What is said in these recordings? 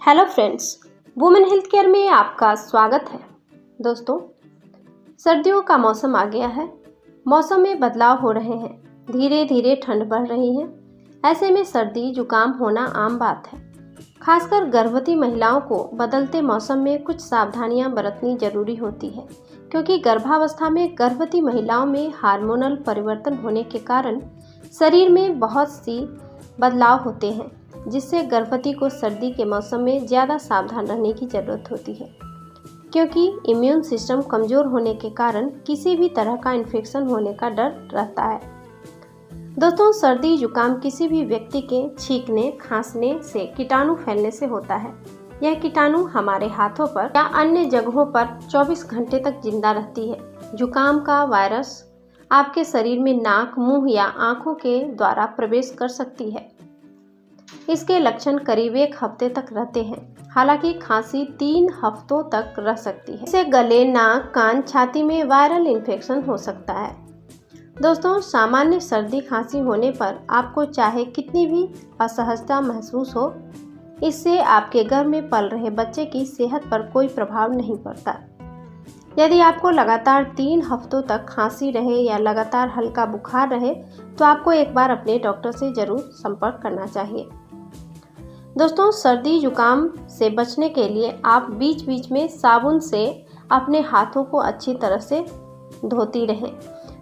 Hello friends, women health care में आपका स्वागत है। दोस्तों, सर्दियों का मौसम आ गया है। मौसम में बदलाव हो रहे हैं, धीरे धीरे ठंड बढ़ रही है। ऐसे में सर्दी जुकाम होना आम बात है। खासकर गर्भवती महिलाओं को बदलते मौसम में कुछ सावधानियां बरतनी जरूरी होती है, क्योंकि गर्भावस्था में गर्भवती महिलाओं में हार्मोनल परिवर्तन होने के कारण शरीर में बहुत सी बदलाव होते हैं, जिससे गर्भवती को सर्दी के मौसम में ज़्यादा सावधान रहने की ज़रूरत होती है, क्योंकि इम्यून सिस्टम कमज़ोर होने के कारण किसी भी तरह का इन्फेक्शन होने का डर रहता है। दोस्तों, सर्दी जुकाम किसी भी व्यक्ति के छींकने खांसने से कीटाणु फैलने से होता है। यह कीटाणु हमारे हाथों पर या अन्य जगहों पर 24 घंटे तक जिंदा रहती है। जुकाम का वायरस आपके शरीर में नाक, मुंह या आंखों के द्वारा प्रवेश कर सकती है। इसके लक्षण करीब 1 हफ्ते तक रहते हैं, हालांकि खांसी 3 हफ्तों तक रह सकती है। इससे गले, नाक, कान, छाती में वायरल इन्फेक्शन हो सकता है। दोस्तों, सामान्य सर्दी खांसी होने पर आपको चाहे कितनी भी असहजता महसूस हो, इससे आपके गर्भ में पल रहे बच्चे की सेहत पर कोई प्रभाव नहीं पड़ता। यदि आपको लगातार 3 हफ्तों तक खांसी रहे या लगातार हल्का बुखार रहे, तो आपको एक बार अपने डॉक्टर से जरूर संपर्क करना चाहिए। दोस्तों, सर्दी जुकाम से बचने के लिए आप बीच बीच में साबुन से अपने हाथों को अच्छी तरह से धोती रहें,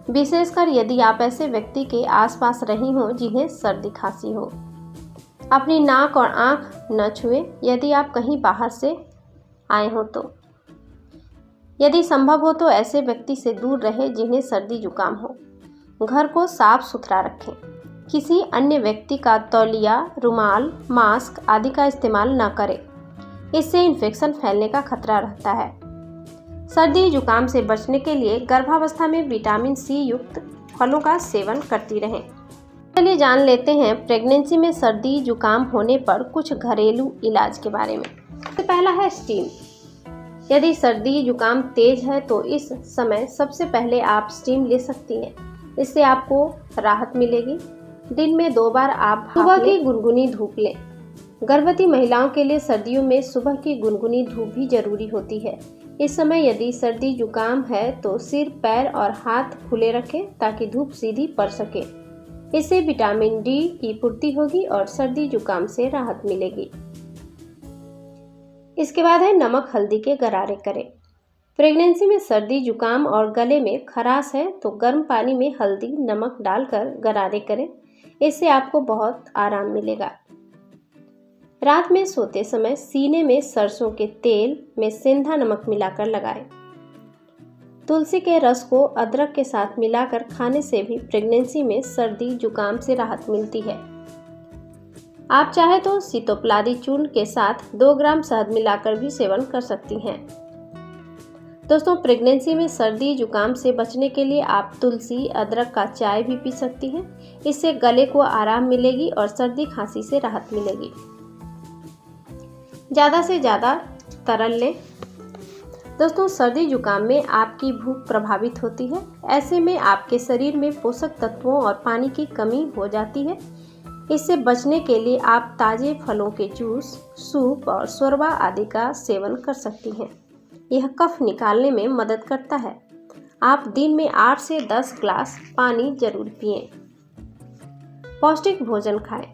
विशेषकर यदि आप ऐसे व्यक्ति के आसपास रही हों जिन्हें सर्दी खांसी हो। अपनी नाक और आंख न छुएं यदि आप कहीं बाहर से आए हों तो। यदि संभव हो तो ऐसे व्यक्ति से दूर रहें जिन्हें सर्दी जुकाम हो। घर को साफ सुथरा रखें। किसी अन्य व्यक्ति का तौलिया, रुमाल, मास्क आदि का इस्तेमाल न करें। इससे इन्फेक्शन फैलने का खतरा रहता है। सर्दी जुकाम से बचने के लिए गर्भावस्था में विटामिन सी युक्त फलों का सेवन करती रहें। चलिए जान लेते हैं प्रेगनेंसी में सर्दी जुकाम होने पर कुछ घरेलू इलाज के बारे में। सबसे पहला है स्टीम। यदि सर्दी जुकाम तेज है तो इस समय सबसे पहले आप स्टीम ले सकती हैं। इससे आपको राहत मिलेगी। दिन में 2 बार आप सुबह की गुनगुनी धूप लें। गर्भवती महिलाओं के लिए सर्दियों में सुबह की गुनगुनी धूप भी जरूरी होती है। इस समय यदि सर्दी जुकाम है तो सिर, पैर और हाथ खुले रखें ताकि धूप सीधी पड़ सके। इससे विटामिन डी की पूर्ति होगी और सर्दी जुकाम से राहत मिलेगी। इसके बाद है नमक हल्दी के गरारे करें। प्रेगनेंसी में सर्दी जुकाम और गले में खराश है तो गर्म पानी में हल्दी नमक डालकर गरारे करें। इससे आपको बहुत आराम मिलेगा। रात में सोते समय सीने में सरसों के तेल में सेंधा नमक मिलाकर लगाएं। तुलसी के रस को अदरक के साथ मिलाकर खाने से भी प्रेगनेंसी में सर्दी जुकाम से राहत मिलती है। आप चाहे तो सीतोपलादी चूर्ण के साथ 2 ग्राम शहद मिलाकर भी सेवन कर सकती हैं। दोस्तों, प्रेगनेंसी में सर्दी जुकाम से बचने के लिए आप तुलसी, अदरक का चाय भी पी सकती हैं। इससे गले को आराम मिलेगी और सर्दी खांसी से राहत मिलेगी। ज़्यादा से ज़्यादा तरल लें। दोस्तों, सर्दी जुकाम में आपकी भूख प्रभावित होती है। ऐसे में आपके शरीर में पोषक तत्वों और पानी की कमी हो जाती है। इससे बचने के लिए आप ताज़े फलों के जूस, सूप और शोरबा आदि का सेवन कर सकती हैं। यह कफ निकालने में मदद करता है। आप दिन में 8 से 10 ग्लास पानी जरूर पिएं। पौष्टिक भोजन खाएं।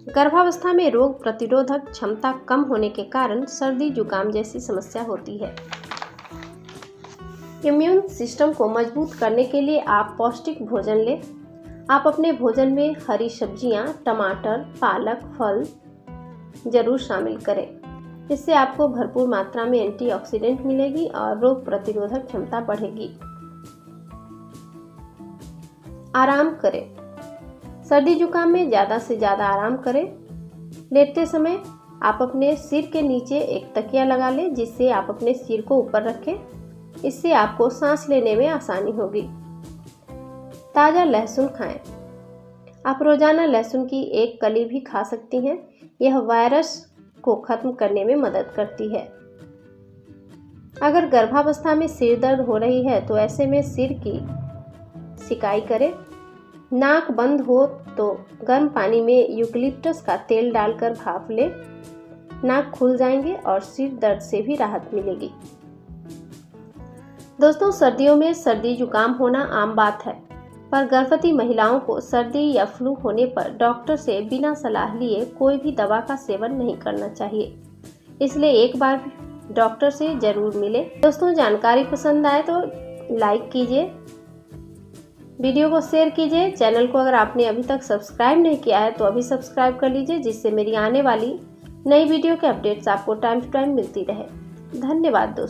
गर्भावस्था में रोग प्रतिरोधक क्षमता कम होने के कारण सर्दी जुकाम जैसी समस्या होती है। इम्यून सिस्टम को मजबूत करने के लिए आप पौष्टिक भोजन लें। आप अपने भोजन में हरी सब्जियां, टमाटर, पालक, फल जरूर शामिल करें। इससे आपको भरपूर मात्रा में एंटीऑक्सीडेंट मिलेगी और रोग प्रतिरोधक क्षमता बढ़ेगी। आराम करें। सर्दी जुकाम में ज़्यादा से ज़्यादा आराम करें। लेटते समय आप अपने सिर के नीचे एक तकिया लगा लें, जिससे आप अपने सिर को ऊपर रखें। इससे आपको सांस लेने में आसानी होगी। ताज़ा लहसुन खाएं। आप रोजाना लहसुन की 1 कली भी खा सकती हैं। यह वायरस को खत्म करने में मदद करती है। अगर गर्भावस्था में सिर दर्द हो रही है तो ऐसे में सिर की सिकाई करें। नाक बंद हो तो गर्म पानी में यूकलिप्टस का तेल डालकर भाप लें। नाक खुल जाएंगे और सिर दर्द से भी राहत मिलेगी। दोस्तों, सर्दियों में सर्दी जुकाम होना आम बात है, पर गर्भवती महिलाओं को सर्दी या फ्लू होने पर डॉक्टर से बिना सलाह लिए कोई भी दवा का सेवन नहीं करना चाहिए। इसलिए एक बार डॉक्टर से जरूर मिले। दोस्तों, जानकारी पसंद आए तो लाइक कीजिए, वीडियो को शेयर कीजिए। चैनल को अगर आपने अभी तक सब्सक्राइब नहीं किया है तो अभी सब्सक्राइब कर लीजिए, जिससे मेरी आने वाली नई वीडियो के अपडेट्स आपको टाइम टू टाइम मिलती रहे। धन्यवाद दोस्तों।